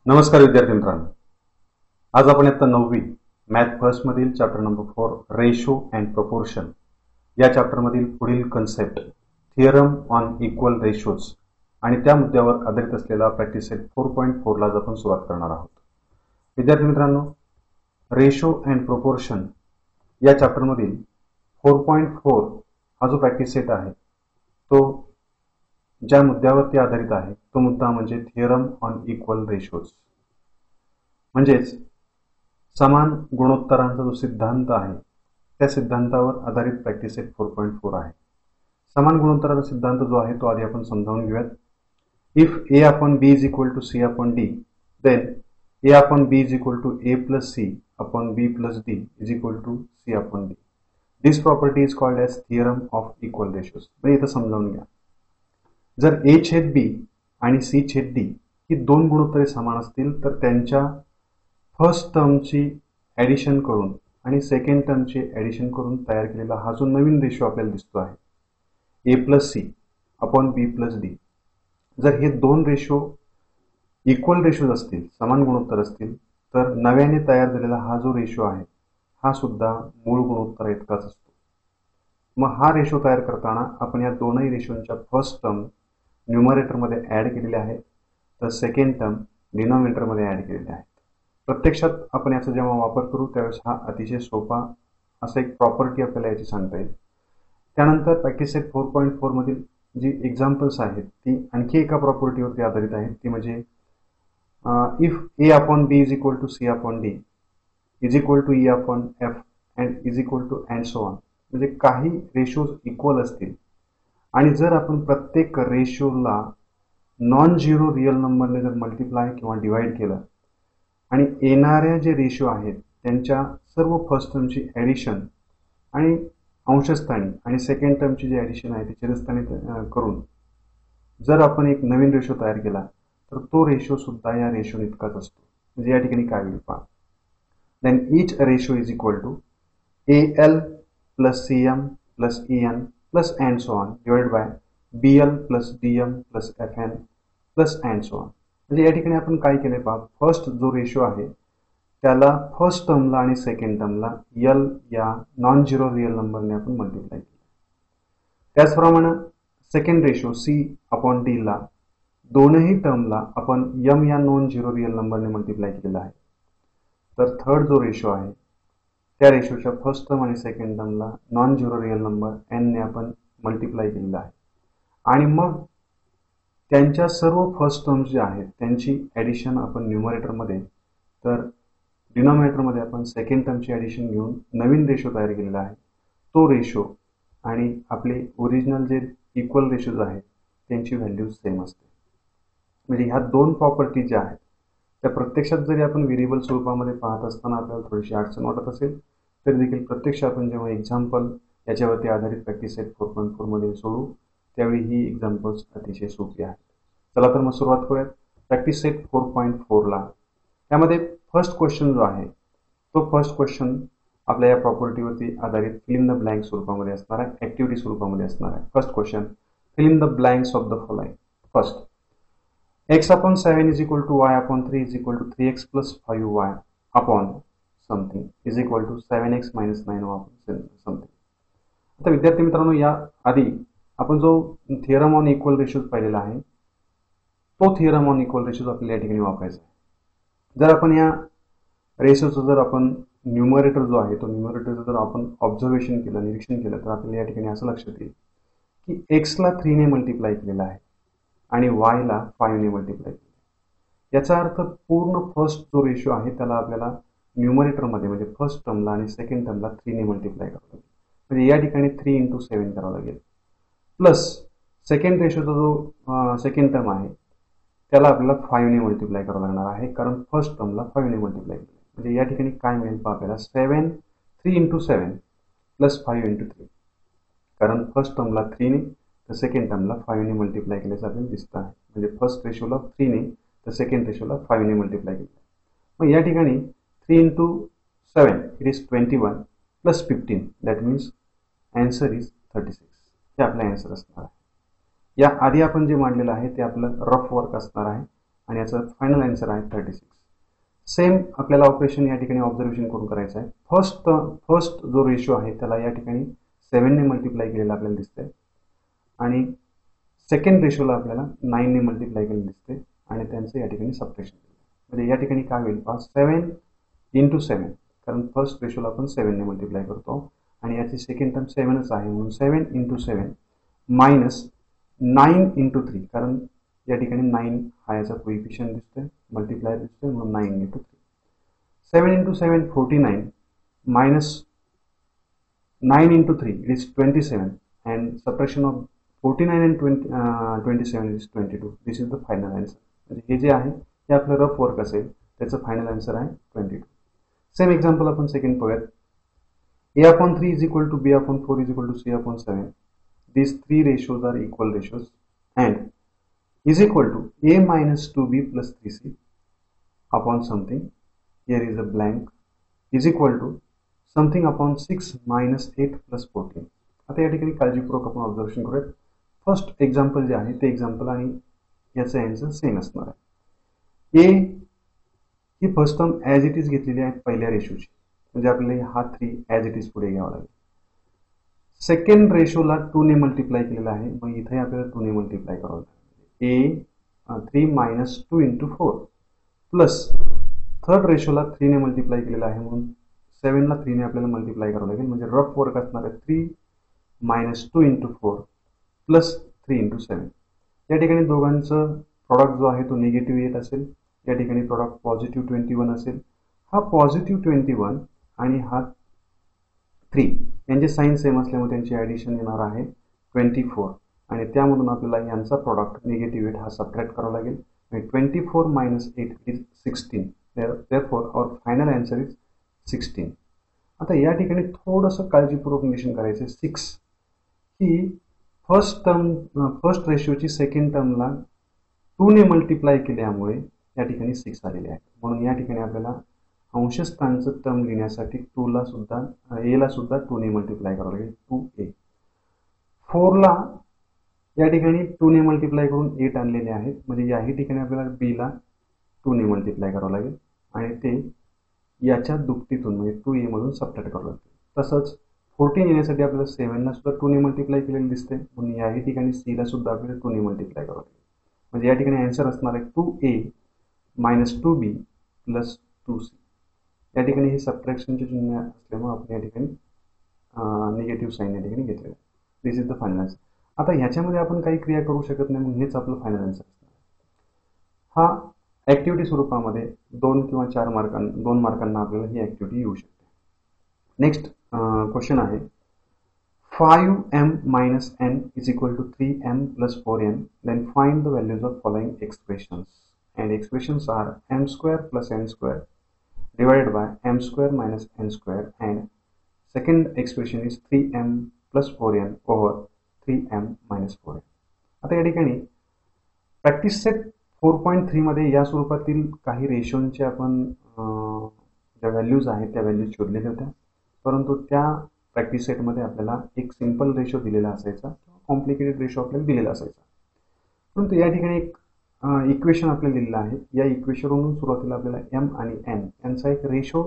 नमस्कार विद्यार्थी मित्रांनो, आज आपण इयत्ता 9वी मॅथ फर्स्ट मधील chapter number 4 ratio and proportion या चॅप्टर मधील पुढील concept theorem on equal ratios आणि त्या मुद्द्यावर आधारित असलेला प्रॅक्टिस सेट 4.4 ला आपण सुरुवात करणार आहोत. विद्यार्थी मित्रांनो, रेशो अँड प्रपोर्शन या चॅप्टर मधील 4.4 हा जो प्रॅक्टिस सेट आहे तो ज्या मुद्द्यावरती आधारित आहे तो मुद्दा म्हणजे थिअरम ऑन इक्वल रेशोज, म्हणजेच समान गुणोत्तरांचा जो सिद्धांत आहे त्या सिद्धांतावर आधारित प्रॅक्टिस सेट 4.4 आहे. समान गुणोत्तराचा सिद्धांत जो आहे तो आधी आपण समजावून घेऊयात. If a upon b is equal to c upon d, then a upon b is equal to a plus c upon b plus d is equal to c upon d. This property is called as theorem of equal ratios. म्हणजे इथं समजावून घ्या, जर a छेद b आणि c छेद d ही दोन गुणोत्तरे समान असतील तर त्यांच्या फर्स्ट टर्मची ॲडिशन करून आणि सेकंड टर्मची ॲडिशन करून तयार केलेला हा जो नवीन रेशो आपल्याला दिसतो आहे a plus C upon B plus D, जर हे दोन रेशो इक्वल रेशोज असतील, समान गुणोत्तर असतील, तर नव्याने तयार झालेला हा जो रेशो आहे हा सुद्धा मूळ गुणोत्तर इतकाच असतो. मग हा रेशो तयार करताना आपण या दोनही रेशोंच्या फर्स्ट टर्म न्यूमरेटरमध्ये ॲड केलेले आहेत, तर सेकंड टर्म डिनॉमिनेटरमध्ये ॲड केलेले आहेत. प्रत्यक्षात आपण याचा जेव्हा वापर करू त्यावेळेस हा अतिशय सोपा असा एक प्रॉपर्टी आपल्याला याची सांगता येईल. त्यानंतर प्रॅक्टिस सेट 4.4 मधील जी एक्झाम्पल्स आहेत ती आणखी एका प्रॉपर्टीवरती आधारित आहेत, ती म्हणजे if A upon B is equal to C upon D is equal to E upon F and is equal to and so on. म्हणजे काही रेशोज इक्वल असतील आणि जर आपण प्रत्येक रेशोला नॉन झिरो रिअल नंबरने जर मल्टिप्लाय किंवा डिवाइड केलं आणि येणाऱ्या जे रेशो आहेत त्यांच्या सर्व फर्स्ट टर्मची ॲडिशन आणि अंशस्थानी आणि सेकंड टर्मची जी ॲडिशन आहे ती छेदस्थानी करून जर आपण एक नवीन रेशो तयार केला तर तो रेशो सुद्धा या रेशो इतकाच असतो. म्हणजे या ठिकाणी काय होईल पहा, then each ratio is equal to AL plus CM plus EN plus and so on divide by BL plus DM plus FN plus and so on. म्हणजे या ठिकाणी आपण काय केले पहा, फर्स्ट जो रेशो आहे त्याला फर्स्ट टर्मला आणि सेकंड टर्मला L या नॉन झिरो रिअल नंबरने आपण मल्टिप्लाय केलं. त्याचप्रमाणे second ratio C upon D ला दोनही टर्मला आपण M या नॉन झिरो रिअल नंबरने मल्टिप्लाय केलेला आहे. तर थर्ड जो रेशो आहे त्या रेशोच्या फर्स्ट टर्म आणि सेकंड टर्मला non zero real number N ने आपण मल्टिप्लाय केलेला आहे आणि मग त्यांच्या सर्व फर्स्ट टर्म्स जे आहेत त्यांची ॲडिशन आपण न्यूमरेटरमध्ये, तर डिनॉमिनेटरमध्ये आपण सेकंड टर्मची ॲडिशन घेऊन नवीन रेशो तयार केलेला आहे. तो रेशो आणि आपले ओरिजिनल जे इक्वल रेशोज आहेत त्यांची व्हॅल्यू सेम असते. म्हणजे ह्या दोन प्रॉपर्टी ज्या आहेत त्या प्रत्यक्षात जरी आपण व्हेरिएबल स्वरूपामध्ये पाहत असताना आपल्याला थोडीशी अडचण वाटत असेल तरी देखील प्रत्यक्ष आपण जेव्हा एक्झाम्पल याच्यावरती आधारित प्रॅक्टिस सेट 4.4 मध्ये सोडू त्यावेळी ही एक्झाम्पल्स अतिशय सोपी आहेत. चला तर मग सुरुवात करूयात प्रॅक्टिस सेट 4.4 ला. त्यामध्ये फर्स्ट क्वेश्चन जो आहे तो फर्स्ट क्वेश्चन आपल्या या प्रॉपर्टीवरती आधारित फिल इन द ब्लँक स्वरूपामध्ये असणार आहे, ॲक्टिव्हिटी स्वरूपामध्ये असणार आहे. First question, fill in the blanks of the following. First, x upon 7 is equal to y upon 3 is equal to 3x plus 5y upon something is equal to 7x minus 9y upon something. आता विद्यार्थी मित्रांनो, या आधी आपण जो theorem on equal ratios पाहिलेला आहे तो थिअरम ऑन इक्वल रेशोज आपल्याला या ठिकाणी वापरायचा आहे. जर आपण या रेशोचं जर आपण न्यूमरेटर जो आहे तो न्यूमरेटरचं जर आपण ऑब्झर्वेशन केलं, निरीक्षण केलं, तर आपल्याला या ठिकाणी असं लक्षात येईल की एक्सला 3 ने मल्टिप्लाय केलेला आहे आणि वायला 5 ने मल्टिप्लाय केलं. याचा अर्थ पूर्ण फर्स्ट जो रेशो आहे त्याला आपल्याला न्यूमरेटरमध्ये म्हणजे फर्स्ट टर्मला आणि सेकंड टर्मला 3 ने मल्टिप्लाय करावं लागेल. म्हणजे या ठिकाणी 3 × 7 करावं लागेल. प्लस सेकंड रेशोचा जो सेकंड टर्म आहे त्याला आपल्याला 5 ने मल्टिप्लाय करावं लागणार आहे, कारण फर्स्ट टर्मला 5 ने मल्टिप्लाय केलं. म्हणजे या ठिकाणी काय मिळेल पहा आपल्याला, 3 × 7 प्लस 5 × 3, कारण फर्स्ट टर्मला 3 ने तर सेकंड टर्मला 5 ने मल्टिप्लाय केल्याचं आपल्याला दिसतं आहे. म्हणजे फर्स्ट रेशोला 3 ने तर सेकंड रेशोला 5 ने मल्टिप्लाय केलं. मग या ठिकाणी 3 × 7 it is 21 plus 15 that means answer is 36. हे आपला आन्सर असणार आहे. या आधी आपण जे मांडलेलं आहे ते आपलं रफ वर्क असणार आहे. आणि याचं फायनल आन्सर आहे 36. सेम आपल्याला ऑपरेशन या ठिकाणी ऑब्झर्वेशन करून करायचं आहे. फर्स्ट जो रेशो आहे त्याला या ठिकाणी 7ने मल्टिप्लाय केलेला आपल्याला दिसतंय आणि सेकंड रेशोला आपल्याला 9ने मल्टिप्लाय केलेलं दिसते आणि त्यांचं या ठिकाणी सबट्रॅक्शन केलं. म्हणजे या ठिकाणी काय होईल पहा 7 × 7, कारण फर्स्ट रेशोला आपण 7ने मल्टिप्लाय करतो आणि याची सेकंड टर्म 7च आहे म्हणून 7 × 7 मायनस 9 × 3, कारण या ठिकाणी 9 हा याचा कोइफिशियंट दिसतोय, मल्टिप्लायर दिसतोय म्हणून 9 × 3. 7 × 7 49 minus 9 into 3 it is 27 and subtraction of 49 and 27 is 22. This is the final answer. म्हणजे हे जे आहे हे आपलं रफ वर्क असेल त्याचं फायनल आन्सर आहे 22. सेम एक्झाम्पल आपण सेकंड बघूयात. a/3 is equal to b/4 is equal to c/7. These three ratios are equal ratios and is equal to a minus 2b plus 3c upon something. Here is a blank is equal to something upon 6 minus 8 plus 14. आता या ठिकाणी काळजीपूर्वक आपण observation करूयात. First example जे आहे ते example आणि याचं आन्सर सेम असणार आहे. ए ही first term as it is घेतलेली आहे पहिल्या रेशोची, म्हणजे आपल्याला हा 3 ॲज इट इज पुढे घ्यावा लागेल. सेकंड रेशोला 2ने मल्टिप्लाय केलेला आहे, मग इथे आपल्याला 2ने मल्टिप्लाय करावं लागेल. A 3 minus 2 into 4 plus third रेशोला 3ने मल्टिप्लाय केलेला आहे म्हणून 7ला 3ने आपल्याला मल्टिप्लाय करावं लागेल. म्हणजे रफ वर्क असणार आहे 3 minus 2 into 4 प्लस 3 into 7. या ठिकाणी दोघांचं प्रॉडक्ट जो आहे तो निगेटिव्ह येत असेल, या ठिकाणी प्रॉडक्ट पॉझिटिव्ह 21 असेल. हा पॉझिटिव्ह 21 आणि हा 3 यांचे साईन सेम असल्यामुळे त्यांची ॲडिशन येणार आहे 24 आणि त्यामधून आपल्याला यांचा प्रॉडक्ट निगेटिव्ह 8 हा सबट्रॅक्ट करावा लागेल. 24 minus 8 is 16. Therefore our final answer is 16. आता या ठिकाणी थोडंसं काळजीपूर्वक निरीक्षण करायचं. 6 ही फर्स्ट रेशोची सेकंड टर्मला 2ने मल्टिप्लाय केल्यामुळे या ठिकाणी 6 आलेले आहे. म्हणून या ठिकाणी आपल्याला अंशस्थानचं टर्म लिहिण्यासाठी एला सुद्धा 2ने मल्टिप्लाय करावं लागेल. 2a. 4ला या ठिकाणी 2ने मल्टिप्लाय करून 8 आणलेले आहेत, म्हणजे याही ठिकाणी आपल्याला बीला 2ने मल्टिप्लाय करावं लागेल आणि ते याच्या दुपटीतून म्हणजे 2a मधून सबट्रॅक्ट करावं लागेल. तसंच 14 येण्यासाठी आपल्याला 7ला सुद्धा 2ने मल्टिप्लाय केलेलं दिसते, म्हणून याही ठिकाणी सीला सुद्धा आपल्याला 2ने मल्टिप्लाय करावं लागेल. म्हणजे या ठिकाणी आन्सर असणार आहे 2a minus 2b plus 2c. या ठिकाणी हे सबट्रॅक्शनचे चिन्ह असल्यामुळे आपण या ठिकाणी निगेटिव्ह साईन या ठिकाणी घेतलेलं आहे. दिस इज द फायनल आन्सर. आता ह्याच्यामध्ये आपण काही क्रिया करू शकत नाही म्हणून हेच आपलं फायनल आन्सर असणार. हा ॲक्टिव्हिटी स्वरूपामध्ये 2 किंवा 2 मार्कांना आपल्याला ही ॲक्टिव्हिटी येऊ शकते. नेक्स्ट क्वेश्चन आहे 5m minus n is equal to 3m plus 4n. Then find the values of following expressions. And expressions are m square plus n square divided by m square minus n square, and second expression is 3m plus 4n over 3m minus 4n. आता या ठिकाणी practice set 4.3 मध्ये या स्वरूपातील काही रेशोंचे आपण ज्या values आहेत त्या व्हॅल्यूज शोधलेल्या होत्या, परंतु त्या प्रॅक्टिस सेटमध्ये आपल्याला एक सिंपल रेशो दिलेला असायचा किंवा कॉम्प्लिकेटेड रेशो आपल्याला दिलेला असायचा. परंतु या ठिकाणी एक इक्वेशन आपल्याला दिलेलं आहे. या इक्वेशनवरून सुरुवातीला आपल्याला एम आणि एन यांचा एक रेशो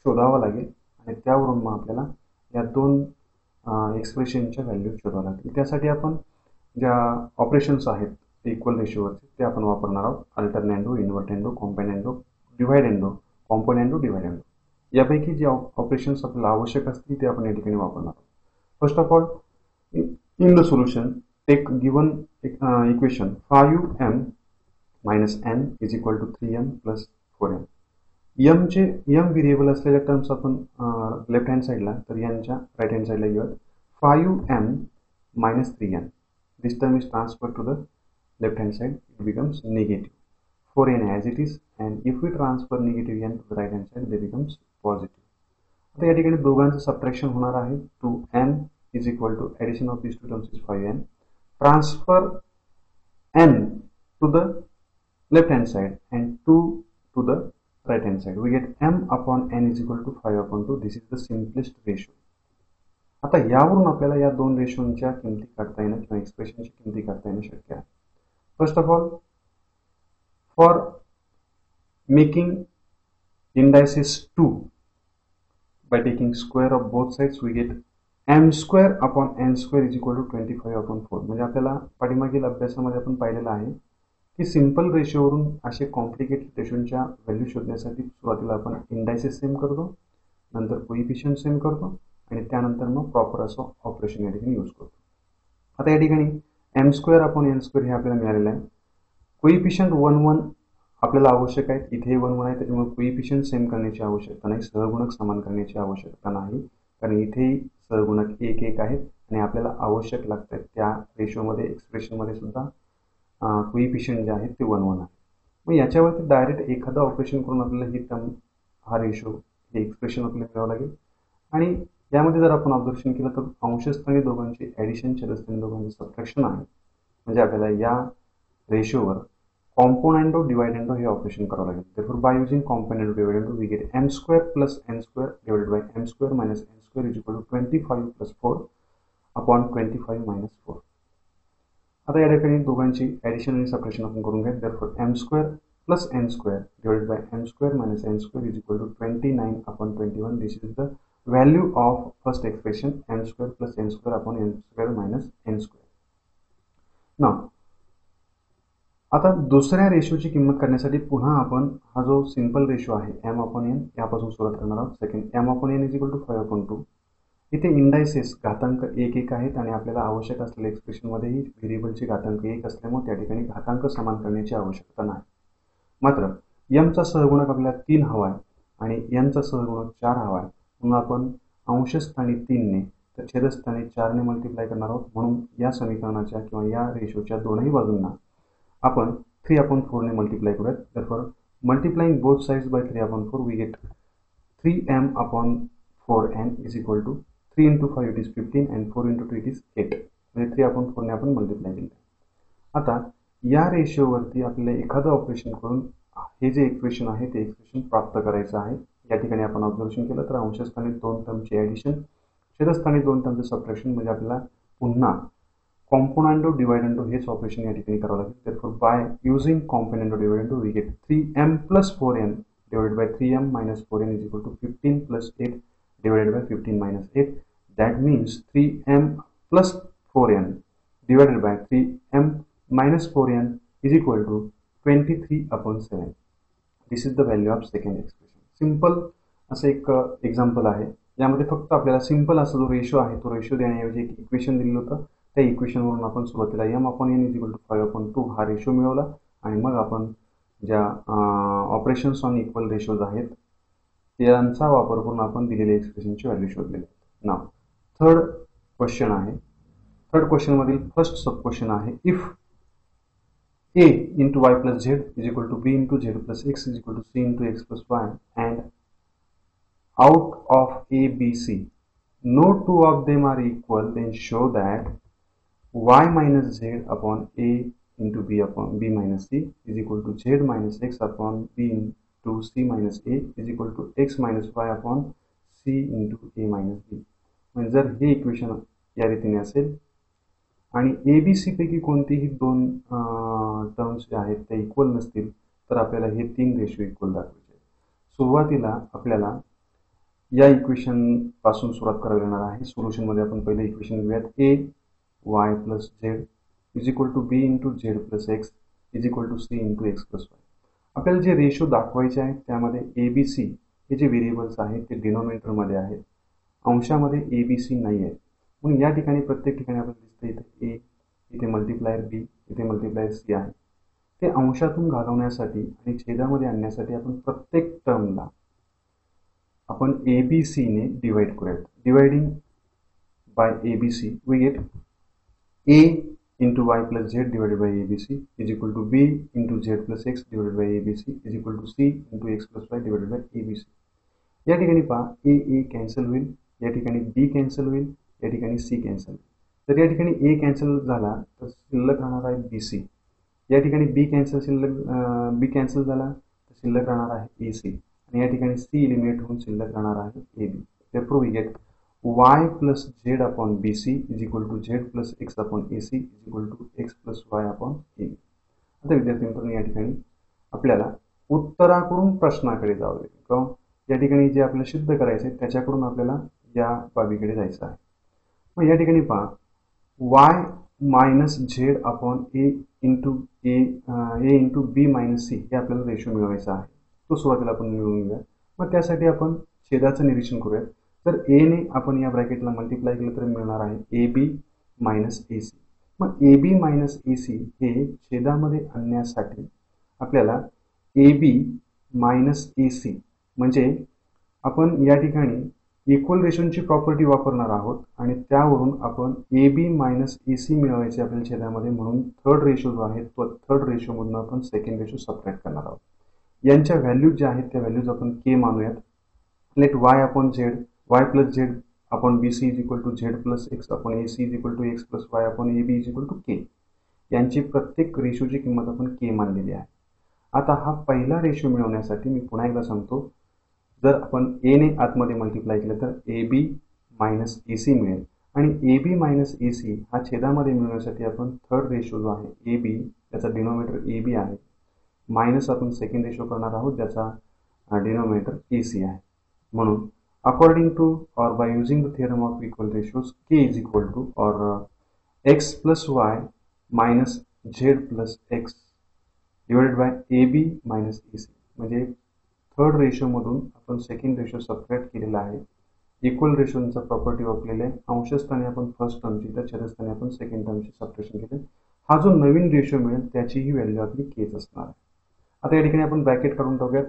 शोधावा लागेल आणि त्यावरून मग आपल्याला या दोन एक्सप्रेशनच्या व्हॅल्यूज शोधाव्या लागतील. त्यासाठी आपण ज्या ऑपरेशन्स आहेत इक्वल रेशोवरचे ते आपण वापरणार आहोत. अल्टरनॅन्डो, इन्व्हर्टेंडो, कॉम्पेनॅन्डो, डिव्हायडेंडो, कॉम्पोनॅन्डो, डिव्हायडेंडो. यापैकी जे ऑपरेशन्स आपल्याला आवश्यक असतील ते आपण या ठिकाणी वापरणार आहोत. First of all in the solution take given equation 5m minus n is equal to 3m plus 4m. m variable असलेल्या टर्म्स आपण लेफ्ट हँड साईडला तर यांच्या राईट हँड साईडला घेऊयात. 5m minus 3n. This term is transferred to the left hand side. It becomes negative. 4n as it is, and if we transfer negative n to the right hand side, they becomes positive. आता या ठिकाणी दोघांचं subtraction होणार आहे. 2n is equal to addition of these two terms is 5n. Transfer n to the left hand side and 2 to the right hand side. We get m upon n is equal to 5 upon 2. This is the simplest ratio. आता यावरून आपल्याला या दोन रेशोंच्या किमती काढता येणं किंवा एक्सप्रेशनची किमती काढता येणं शक्य आहे. First of all For making indices 2 by taking square of both sides we get m square upon n square is equal to 25 upon 4. म्हणजे आपल्याला पाठीमागील अभ्यासामध्ये आपण पाहिलेलं आहे की सिंपल रेशोवरून असे कॉम्प्लिकेटेड रेशोच्या व्हॅल्यू शोधण्यासाठी सुरुवातीला आपण इंडायसेस सेम करतो, नंतर कोइफिशियंट सेम करतो आणि त्यानंतर मग प्रॉपर असं ऑपरेशन या ठिकाणी यूज करतो. आता या ठिकाणी M square upon N square हे आपल्याला मिळालेलं आहे. कोइफिशियंट 1 1 आपल्याला आवश्यक आहे, इथे 1 1 आहे त्याच्यामुळे कोइफिशियंट सेम करण्याची आवश्यकता नाही, सहगुणक समान करण्याची आवश्यकता नाही, कारण इथेही सहगुणक 1 1 आहेत आणि आपल्याला आवश्यक लागतात त्या रेशोमध्ये एक्सप्रेशनमध्ये सुद्धा कोइफिशियंट जे आहेत ते 1 1 आहे. मग याच्यावरती डायरेक्ट एखादं ऑपरेशन करून आपल्याला ही टर्म हा रेशो हे एक्सप्रेशन आपल्याला मिळावं लागेल. आणि यामध्ये जर आपण ऑब्झर्वेशन केलं तर अंशस्थानी दोघांची ॲडिशन, छेदस्थानी दोघांची सबट्रॅक्शन आहे. म्हणजे आपल्याला या रेशोवर कॉम्पोनेंडो डिवाइडेंडो हे ऑपरेशन करावं लागेल. therefore by using componendo dividendo we get m square plus n square divided by m square minus n square is equal to 25 plus 4 upon 25 minus 4. आता या ठिकाणी दोघांची ॲडिशन आणि सबट्रॅक्शन आपण करून घ्या. therefore m square plus n square divided by m square minus n square is equal to 29 upon 21. This is the value of first expression m square plus n square upon n square minus n square. Now आता दुसऱ्या रेशोची किंमत करण्यासाठी पुन्हा आपण हा जो simple ratio आहे m upon n यापासून सुरुवात करणार आहोत. Second m upon n is equal to 5 upon 2. इथे इंडायसेस घातांक 1 1 आहेत आणि आपल्याला आवश्यक असलेल्या एक्सप्रेशनमध्येही व्हेरिएबलचे घातांक 1 असल्यामुळे त्या ठिकाणी घातांक समान करण्याची आवश्यकता नाही. मात्र m चा सहगुणक आपल्याला 3 हवा आहे आणि n चा सहगुणक 4 हवा आहे, म्हणून आपण अंशस्थानी 3 ने तर छेदस्थानी 4 ने मल्टिप्लाय करणार आहोत. म्हणून या समीकरणाच्या किंवा या रेशोच्या दोनही बाजूंना आपण 3 upon 4 ने मल्टिप्लाय करूयात. therefore multiplying both sides by 3 upon 4 we get 3m upon 4n is equal to 3 into 5 it is 15 and 4 into 2 it is 8. म्हणजे 3 upon 4 ने आपण मल्टिप्लाय केलं. आता या रेशोवरती आपल्याला एखादं ऑपरेशन करून हे जे एक्सप्रेशन आहे ते एक्सप्रेशन प्राप्त करायचं आहे. या ठिकाणी आपण ऑब्झर्वेशन केलं तर अंशस्थानी 2 टर्मचे ॲडिशन, छेदस्थानी 2 टर्मचे सबट्रॅक्शन, म्हणजे आपल्याला पुन्हा कॉम्पोनेंडो डिवाइडेंडो हेच ऑपरेशन या ठिकाणी करावं लागेल. therefore by using componendo dividendo we get 3m plus 4n divided by 3m minus 4n is equal to 15 plus 8 divided by 15 minus 8. That means 3m plus 4n divided by 3m minus 4n is equal to 23 upon 7. This is the value of second expression. Simple असं एक example आहे. यामध्ये फक्त आपल्याला simple असा जो ratio आहे तो रेशो देण्याऐवजी एक इक्वेशन दिलेलं होतं. त्या इक्वेशनवरून आपण सुरुवातीला m upon n is equal to 5 upon 2 हा रेशो मिळवला आणि मग आपण ज्या ऑपरेशन्स ऑन इक्वल रेशोज आहेत त्यांचा वापर करून आपण दिलेल्या एक्सप्रेशनची व्हॅल्यू शोधलेली. नाव थर्ड क्वेश्चन आहे. थर्ड क्वेश्चनमधील फर्स्ट सब क्वेश्चन आहे if a into y plus z is equal to b into z plus x is equal to c into x plus y and out of a b c no two of them are equal, then show that y minus z upon a into b upon b minus c is equal to z minus x upon b into c minus a is equal to x minus y upon c into a minus b. म्हणजे जर हे equation या रीतीने असेल आणि ए B C पैकी कोणतीही दोन टर्म्स जे आहेत त्या इक्वल नसतील तर आपल्याला हे 3 रेशो इक्वल दाखवायचे. सुरुवातीला आपल्याला या इक्वेशन पासून सुरुवात करावी लागणार आहे. सोल्युशनमध्ये आपण पहिले इक्वेशन घेऊयात. A Y plus Z is equal to B into Z plus X is equal to C into X plus Y. आपल्याला जे रेशो दाखवायचे आहेत त्यामध्ये ए बी सी हे जे व्हेरिएबल्स आहेत ते डिनॉमिनेटरमध्ये आहेत, अंशामध्ये ए बी सी नाही आहे. म्हणून या ठिकाणी प्रत्येक ठिकाणी आपल्याला दिसतं इथे ए, इथे मल्टिप्लायर बी, इथे मल्टिप्लायर सी आहे. ते अंशातून घालवण्यासाठी आणि छेदामध्ये आणण्यासाठी आपण प्रत्येक टर्मला आपण ए बी सी ने डिवाइड करूयात. Dividing by A B C we get A into Y plus Z divided by A B C is equal to B into Z plus X divided by A B C is equal to C into X plus Y divided by A B C. या ठिकाणी पहा ए cancel होईल, या ठिकाणी बी cancel होईल, या ठिकाणी C cancel होईल. तर या ठिकाणी ए कॅन्सल झाला तर शिल्लक राहणार आहे बी सी. या ठिकाणी बी कॅन्सल झाला तर शिल्लक राहणार आहे ए सी आणि या ठिकाणी सी इलिमिनेट होऊन शिल्लक राहणार आहे A B. therefore we get y plus z upon bc is equal to z plus x upon ac is equal to x plus y upon ab. आता विद्यार्थी मित्रांनो या ठिकाणी आपल्याला उत्तराकडून प्रश्नाकडे जावं लागेल किंवा या ठिकाणी जे आपल्याला सिद्ध करायचे त्याच्याकडून आपल्याला या बाबीकडे जायचं आहे. मग या ठिकाणी पहा Y minus Z upon A into B minus C हे आपल्याला रेशो मिळवायचा आहे. तो सुरुवातीला आपण मिळवून घेऊया. मग त्यासाठी आपण छेदाचं निरीक्षण करूया. तर ए ने आपण या ब्रॅकेटला मल्टिप्लाय केलं तर मिळणार आहे ए बी मायनस ए सी. मग ए बी मायनस ए सी हे छेदामध्ये आणण्यासाठी आपल्याला ए बी मायनस ए सी म्हणजे आपण या ठिकाणी इक्वल रेशोची प्रॉपर्टी वापरणार आहोत आणि त्यावरून आपण A B minus A C मिळवायचे आपल्याला छेदामध्ये. म्हणून थर्ड रेशो जो आहे तो थर्ड रेशोमधून आपण सेकंड रेशो सबट्रॅक्ट करणार आहोत. यांच्या व्हॅल्यूज ज्या आहेत त्या व्हॅल्यूज आपण के मानूयात. Let Y upon Z Y plus Z upon B C is equal to Z plus X upon A C is equal to X plus Y upon A B is equal to K. यांची प्रत्येक रेशोची किंमत आपण K मानलेली आहे. आता हा पहिला ratio मिळवण्यासाठी मी पुन्हा एकदा सांगतो, जर आपण ए ने आतमध्ये मल्टिप्लाय केलं तर ए बी मायनस ए सी मिळेल आणि ए बी मायनस ए सी हा छेदामध्ये मिळवण्यासाठी आपण थर्ड रेशो जो आहे ए बी त्याचा डिनोमिनेटर ए बी आहे मायनस आपण सेकंड रेशो करणार आहोत ज्याचा डिनोमिनेटर ए सी आहे. म्हणून according to or by using the theorem of equal ratios K is equal to or X plus Y minus Z plus X divided by A B minus A C. म्हणजे third रेशोमधून आपण second ratio subtract केलेला आहे. Equal रेशोचा property वापरलेला आहे. अंशस्थानी आपण first टर्मची तर छेदस्थानी आपण सेकंड टर्मची सबट्रॅक्शन केले. हा जो नवीन रेशो मिळेल त्याची ही व्हॅल्यू आपली केच असणार आहे. आता या ठिकाणी आपण ब्रॅकेट काढून टाकूयात.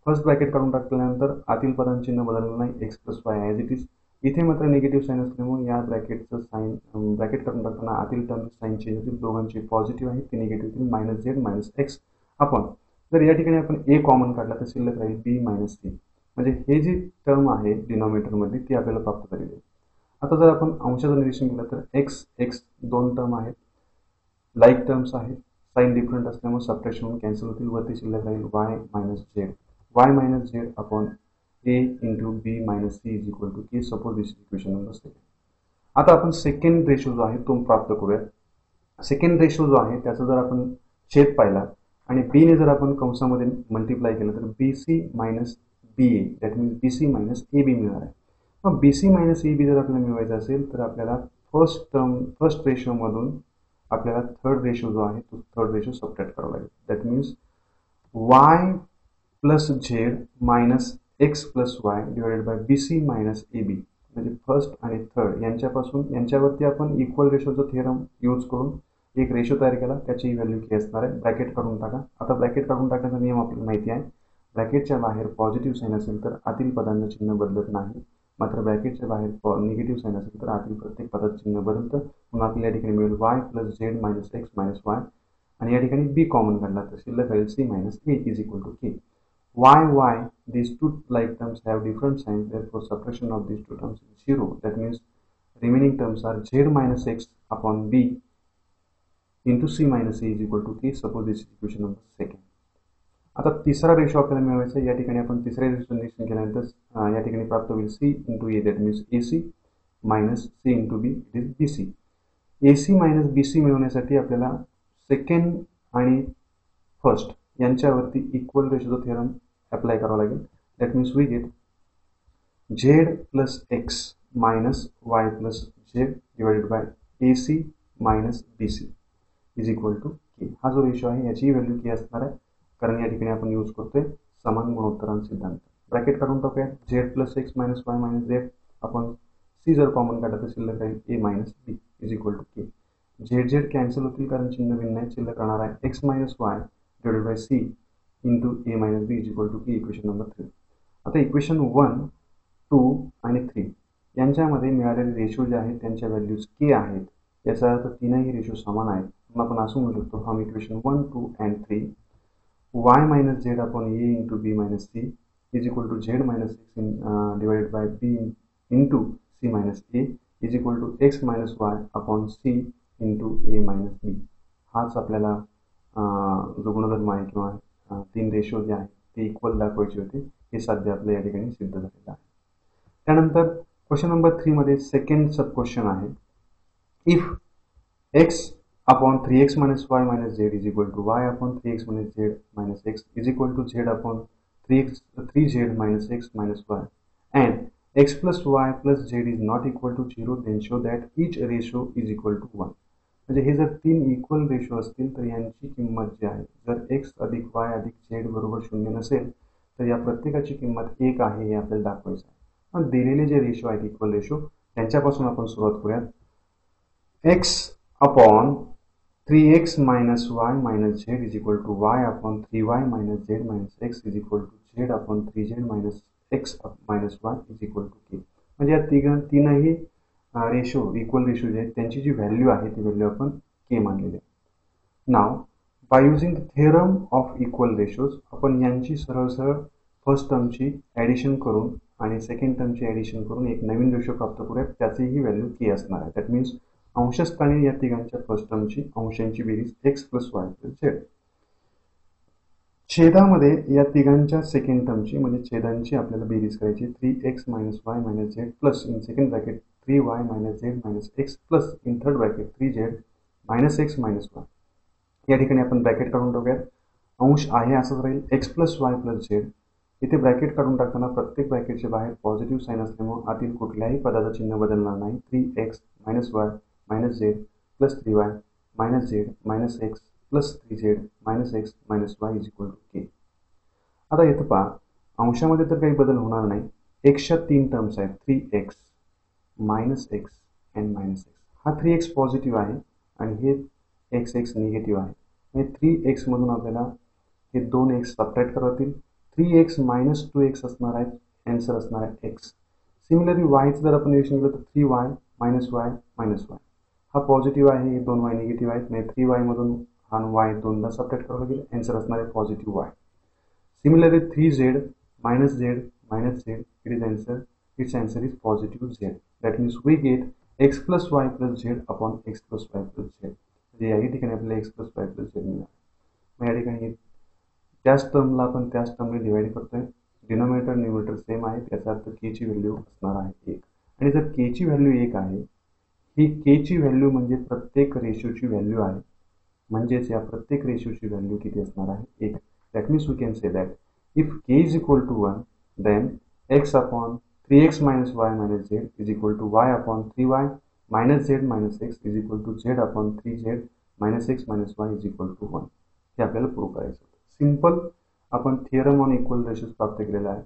फर्स्ट ब्रॅकेट काढून टाकल्यानंतर आतील पदांचे चिन्ह बदललं नाही, x plus Y as it is. इथे मात्र निगेटिव्ह साईन असल्यामुळे या ब्रॅकेटचं साईन ब्रॅकेट काढून टाकताना आतील टर्मची साईन चेंज होतील. दोघांची पॉझिटिव्ह आहे ती निगेटिव्ह होतील. मायनस झेड मायनस एक्स आपण जर या ठिकाणी आपण ए कॉमन काढला तर शिल्लक राहील बी मायनस सी. म्हणजे हे जी टर्म आहे डिनॉमिनेटरमध्ये ती आपल्याला प्राप्त झालेली आहे. आता जर आपण अंशाचं निरीक्षण केलं तर एक्स एक्स दोन टर्म आहेत, लाईक टर्म्स आहेत, साईन डिफरंट असल्यामुळे सबट्रॅक्शन होऊन कॅन्सल होतील. वरती शिल्लक राहील Y minus Z upon A into B minus C is equal to K. Suppose this equation number second. आता आपण सेकंड रेशो जो आहे तो प्राप्त करूयात. सेकंड रेशो जो आहे त्याचा जर आपण छेद पाहिला आणि बी ने जर आपण कंसामध्ये मल्टिप्लाय केलं तर B C minus B A that means B C minus A B मिळणार आहे. मग बी सी मायनस ए बी जर आपल्याला मिळवायचं असेल तर आपल्याला फर्स्ट रेशोमधून आपल्याला थर्ड रेशो जो आहे तो थर्ड रेशो सबट्रॅक्ट करावा लागेल. That means Y plus Z minus X plus Y divided by B C minus A B. म्हणजे फर्स्ट आणि थर्ड यांच्यावरती आपण इक्वल रेशोचं थिअरम यूज करून एक रेशो तयार केला. त्याची व्हॅल्यू के असणार आहे. ब्रॅकेट काढून टाका. आता ब्रॅकेट काढून टाकण्याचा नियम आपल्याला माहिती आहे. ब्रॅकेटच्या बाहेर पॉझिटिव्ह साईन असेल तर आतील पदांचं चिन्ह बदलत नाही. मात्र ब्रॅकेटच्या बाहेर निगेटिव्ह साईन असेल तर आतील प्रत्येक पदाचं चिन्ह बदलतं. म्हणून आपल्याला या ठिकाणी मिळेल Y plus Z minus X minus Y आणि या ठिकाणी बी कॉमन काढला तर शिल्लक राहील C minus A is equal to K. y these two like terms have different signs, therefore subtraction of these two terms is 0. That means remaining terms are z minus x upon b into c minus a is equal to k. Suppose this is equation number second. आता तिसरा ratio आपल्याला मिळवायचा आहे. या ठिकाणी आपण तिसऱ्या ratio निरीक्षण केल्यानंतर या ठिकाणी प्राप्त होईल C into A that means A C minus C into B it is B C. A C minus B C मिळवण्यासाठी आपल्याला सेकंड आणि फर्स्ट यांच्यावरती इक्वल रेशोचा थिअरम अप्लाय करावा लागेल. That means we get Z plus X minus Y plus Z divided by A C minus B C is equal to K. हा जो ratio आहे याची व्हॅल्यू के असणार आहे कारण या ठिकाणी आपण यूज करतोय समान गुणोत्तरांचा सिद्धांत. ब्रॅकेट काढून टाकूया. Z plus X minus Y minus Z आपण सी जर कॉमन काढला तर शिल्लक राहील A minus B is equal to K. Z cancel होतील कारण चिन्ह भिन्न आहे. शिल्लक राहणार आहे X minus Y divided by C into A minus B is equal to K. Equation number 3. आता इक्वेशन 1, 2 आणि 3 यांच्यामध्ये मिळालेले रेशो जे आहेत त्यांच्या व्हॅल्यूज के आहेत. याचा अर्थ तीनही रेशो समान आहेत. मग आपण असं म्हणू शकतो from equation 1, 2 and 3 y minus z upon a into b minus c is equal to z minus x divided by b into c minus a is equal to x minus y upon c into a minus b. हाच आपल्याला जो गुणधर्म आहे किंवा तीन ratio जे आहेत ते इक्वल दाखवायचे होते हे साध्य आपल्या या ठिकाणी सिद्ध झालेलं आहे. त्यानंतर क्वेश्चन नंबर 3 मध्ये सेकंड सब क्वेश्चन आहे. If x upon 3x minus y minus z is equal to y upon 3x minus z minus x is equal to z upon 3z minus x minus y, and x plus y plus z is not equal to 0, then show that each ratio is equal to 1. म्हणजे हे जर तीन equal ratio असतील तर यांची किंमत जी आहे, जर x अधिक y अधिक z बरोबर 0 नसेल तर या प्रत्येकाची किंमत 1 आहे हे आपल्याला दाखवायचं आहे. पण दिलेले जे रेशो आहेत इक्वल रेशो त्यांच्यापासून आपण सुरुवात करूयात. x upon 3x minus y minus z is equal to y upon 3y minus z minus x is equal to z upon 3z minus x minus y is equal to k. म्हणजे या तीनही ratio equal ratio जे आहेत त्यांची जी value आहे ती value आपण K मानलेली आहे. Now by using theorem of equal ratios आपण यांची सरळ सरळ फर्स्ट टर्मची ॲडिशन करून आणि सेकंड टर्मची ॲडिशन करून एक नवीन रेशो प्राप्त करूयात, त्याचीही व्हॅल्यू के असणार आहे. दॅट मीन्स अंशस्थानी या तिघांच्या फर्स्ट टर्मची अंशांची बेरीज x plus Y plus Z. छेदामध्ये या तिघांच्या सेकंड टर्मची म्हणजे छेदांची आपल्याला बेरीज करायची 3x minus Y minus Z plus in second bracket 3y minus Z minus X plus in third bracket 3z minus X minus Y. या ठिकाणी आपण ब्रॅकेट काढून टाकूयात. अंश आहे असंच राहील x plus Y plus Z. इथे ब्रॅकेट काढून टाकताना प्रत्येक ब्रॅकेटच्या बाहेर पॉझिटिव्ह साईन असल्यामुळे आतील कुठल्याही पदाचं चिन्ह बदलणार नाही. 3x minus Y minus Z plus 3y minus Z minus X plus 3z minus X minus Y is equal to K. आता इथं पहा, अंशामध्ये तर काही बदल होणार नाही. एक्सच्या तीन टर्म्स आहेत 3x minus x and minus x. हा 3x पॉझिटिव्ह आहे आणि हे x निगेटिव्ह आहे. म्हणजे 3x मधून आपल्याला हे 2x subtract करावतील. 3x minus 2x असणार आहे, आन्सर असणार आहे x. सिमिलरली वायचं जर आपण निरीक्षण केलं तर 3y minus Y minus Y. हा पॉझिटिव्ह आहे, हे 2y निगेटिव्ह आहेत. म्हणजे 3y मधून हा y दोनदा सबट्रॅक्ट करावं लागेल, आन्सर असणार आहे positive y. Similarly 3z minus z minus z, its answer is positive z. That means we get x plus y plus z upon x plus y plus z. म्हणजे याही ठिकाणी आपल्याला x plus y plus z मिळणार. मग या ठिकाणी त्याच टर्मला आपण त्याच टर्मने डिवाइड करतोय. डिनोमिनेटर न्यूमरेटर सेम आहे, त्याचा अर्थ k ची व्हॅल्यू असणार आहे 1. आणि जर k ची व्हॅल्यू 1 आहे, ही k ची व्हॅल्यू म्हणजे प्रत्येक रेशोची व्हॅल्यू आहे. म्हणजेच या प्रत्येक रेशोची व्हॅल्यू किती असणार आहे 1. That means we can say that if k is equal to 1 then x upon 3x minus y minus z is equal to y upon 3y minus z minus x is equal to z upon 3z minus x minus y is equal to 1. हे आपल्याला prove करायचं होतं. Simple आपण theorem on equal ratios प्राप्त केलेला आहे.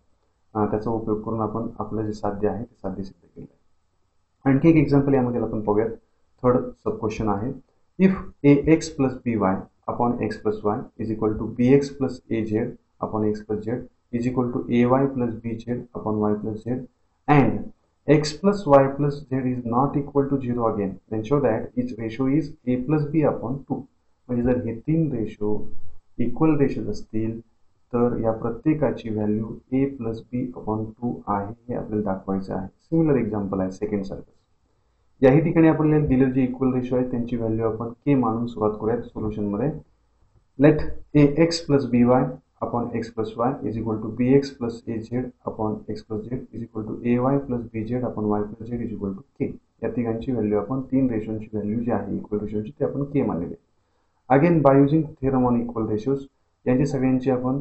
त्याचा उपयोग करून आपण आपलं जे साध्य आहे ते साध्य सिद्ध केलं आहे. आणखी एक एक्झाम्पल यामध्ये आपण पाहूयात. थर्ड सब क्वेश्चन आहे, if ax plus by upon x plus y is equal to bx plus az upon x plus z is equal to ay plus bz upon y plus z and x plus y plus z is not equal to 0 again, then show that each ratio is a plus b upon 2. म्हणजे जर हे तीन ratio equal ratios असतील तर या प्रत्येकाची value a plus B upon 2 आहे हे आपल्याला दाखवायचं आहे. सिमिलर एक्झाम्पल आहे सेकंड सारखं. याही ठिकाणी आपल्याला दिलेले जे इक्वल रेशो आहेत त्यांची व्हॅल्यू आपण k मानून सुरुवात करूयात सोल्युशनमध्ये. Let ax plus by upon x plus y is equal to bx plus az upon x plus z is equal to ay plus bz upon y plus z is equal to k. या तिघांची value आपण तीन रेशोंची value जी आहे equal रेशोची ते आपण k मानलेली. Again by using theorem on equal ratios यांची सगळ्यांची आपण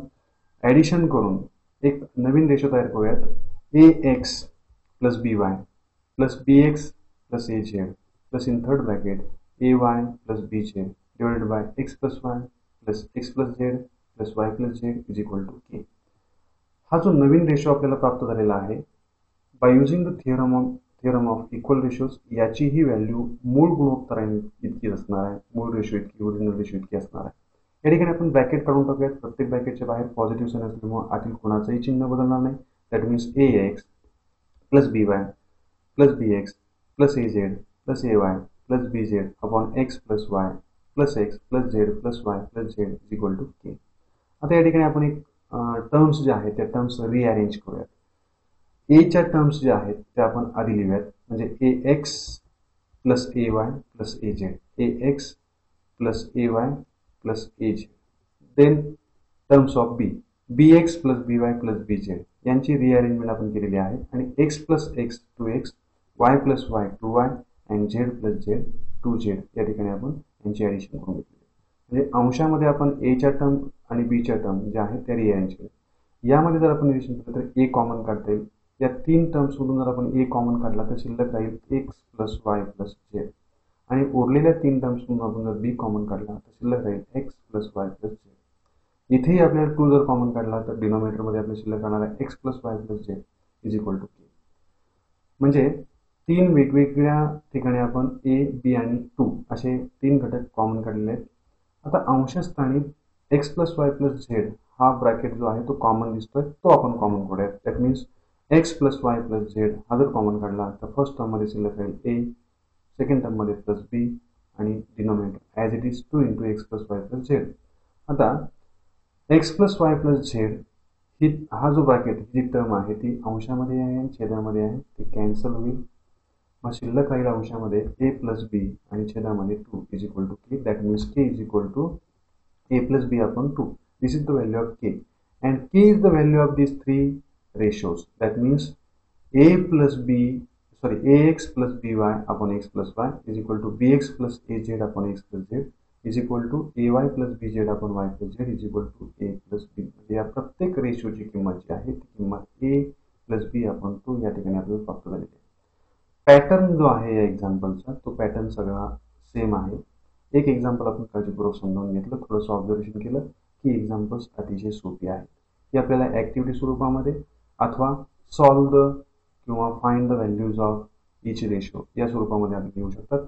ॲडिशन करून एक नवीन रेशो तयार करूयात. ax plus by plus bx plus az plus in third bracket ay plus bz divided by x plus y plus x plus z plus Y plus Z is equal to K. हा जो नवीन ratio आपल्याला प्राप्त झालेला आहे by using the theorem of equal ratios, याची ही value मूळ गुणोत्तरांनी इतकी असणार आहे. मूळ रेशो इतकी, ओरिजिनल रेशो इतकी असणार आहे. या ठिकाणी आपण ब्रॅकेट काढून टाकूयात. प्रत्येक ब्रॅकेटच्या बाहेर पॉझिटिव्ह साईन असल्यामुळे आतील कोणाचंही चिन्ह बदलणार नाही. That means ax plus by plus bx plus az plus ay plus bz upon x plus y plus x plus z plus y plus z is equal to K. आता या ठिकाणी आपण एक टर्म्स जे आहेत त्या टर्म्स रिअरेंज करूयात. एच्या टर्म्स जे आहेत त्या आपण आधी लिहूयात. म्हणजे ax plus ay plus az, ax plus ay plus az. Then terms of b, bx plus by plus bz यांची रिअरेंजमेंट आपण केलेली आहे. आणि x plus x 2x, y plus y 2y and z plus z 2z या ठिकाणी आपण यांची addition करून घेतली. म्हणजे अंशामध्ये आपण एच्या टर्म आणि बीच्या टर्म ज्या आहेत त्या रिअरेंज केल्या. यामध्ये जर आपण निरीक्षण केलं तर ए कॉमन काढता येईल. या 3 टर्म्समधून जर आपण ए कॉमन काढला तर शिल्लक राहील x plus Y plus Z, आणि उरलेल्या 3 टर्म्समधून आपण जर बी कॉमन काढला तर शिल्लक राहील x plus Y plus Z. इथेही आपल्याला 2 जर कॉमन काढला तर डिनॉमिनेटरमध्ये आपल्या शिल्लक राहणार आहे X plus Y plus Z is equal to K. म्हणजे 3 वेगवेगळ्या ठिकाणी आपण ए, बी आणि 2 असे 3 घटक कॉमन काढलेले आहेत. आता अंशस्थानी X plus Y plus Z हा ब्रॅकेट जो आहे तो कॉमन दिसतोय, तो आपण कॉमन काढूयात. That means X plus Y plus Z हा जर कॉमन काढला तर फर्स्ट टर्ममध्ये शिल्लक राहील ए, सेकंड टर्ममध्ये प्लस बी आणि denominator as it is 2 into X plus Y plus Z. आता X plus Y plus Z ही हा जो ब्रॅकेट ही जी टर्म आहे ती अंशामध्ये आहे आणि छेदामध्ये आहे, ते कॅन्सल होईल. मग शिल्लक राहील अंशामध्ये ए प्लस बी आणि छेदामध्ये 2 is equal to K. That means K is equal to A plus B upon 2. This is the value of K and K is the value of these 3 ratios. That means ax plus by upon x plus y is equal to bx plus az upon x plus z is equal to ay plus bz upon y plus z is equal to a plus b. म्हणजे या प्रत्येक रेशोची किंमत जी आहे ती किंमत a plus B upon 2 या ठिकाणी आपल्याला प्राप्त झालेली आहे. पॅटर्न जो आहे या एक्झाम्पलचा तो पॅटर्न सगळा सेम आहे. एक एक्झाम्पल आपण काळजीपूर्वक समजावून घेतलं, थोडंसं ऑब्झर्वेशन केलं की एक्झाम्पल्स अतिशय सोपी आहेत. ही आपल्याला ॲक्टिव्हिटी स्वरूपामध्ये अथवा सॉल्व द किंवा find the values of each ratio या स्वरूपामध्ये आपण घेऊ शकतात.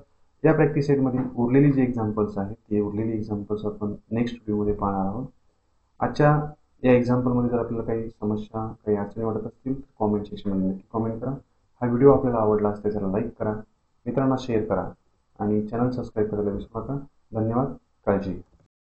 या प्रॅक्टिस सेटमधील उरलेली जी एक्झाम्पल्स आहेत ते उरलेली एक्झाम्पल्स आपण नेक्स्ट व्हिडिओमध्ये पाहणार आहोत. आजच्या या एक्झाम्पलमध्ये जर आपल्याला काही समस्या, काही अडचणी वाटत असतील तर कॉमेंट सेक्शनमध्ये नक्की कॉमेंट करा. हा व्हिडिओ आपल्याला आवडला असल्यास त्याला लाईक करा, मित्रांना शेअर करा आणि चॅनल सबस्क्राईब करायला विसरू नका. धन्यवाद. काळजी.